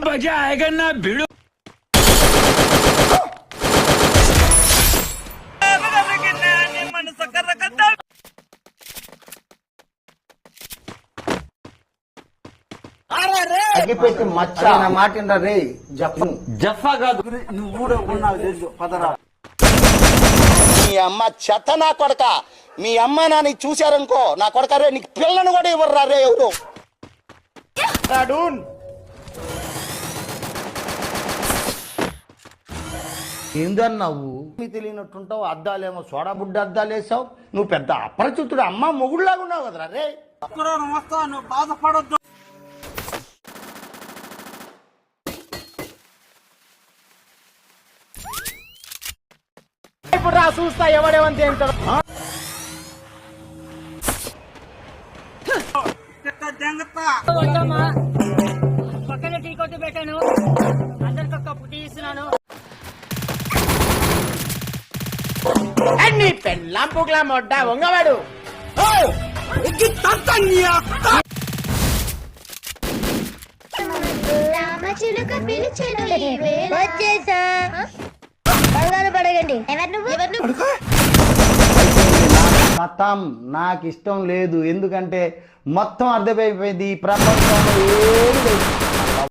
मजा आएगा ना भिड़ो అగ్గిపెట్టి మచ్చ నా మాట రే జఫా కాదు నువ్వు కూడా ఉన్నావు తెలుసు పదరా మీ అమ్మ చెత్త నా కొడక మీ అమ్మ నాని చూశారనుకో నా కొడక రే నీకు పిల్లను కూడా ఇవ్వరు రే ఎవరు ఏందన్నావు మీ తెలియనట్టుంటావు అద్దాలేమో సోడా బుడ్డ అద్దాలు వేసావు నువ్వు పెద్ద అపరిచితుడు అమ్మ మొగుడులాగా ఉన్నావు కదరా రే నువ్వు బాధపడొద్దు ఇప్పుడు రా చూస్తా ఎవడేమని తింటాడు పక్కన టీ కొట్టి పెట్టాను అందరికి కప్పు టీ ఇస్తున్నాను పెళ్ళాం పుగ్లా మొడ్డ వంగవాడు రామచిలుక పిలిచెను వచ్చేసా కంగారు పడగండి మతం నాకు ఇష్టం లేదు ఎందుకంటే మొత్తం అర్థమైపోయింది ఈ ప్రపంచంలో ఏది లేదు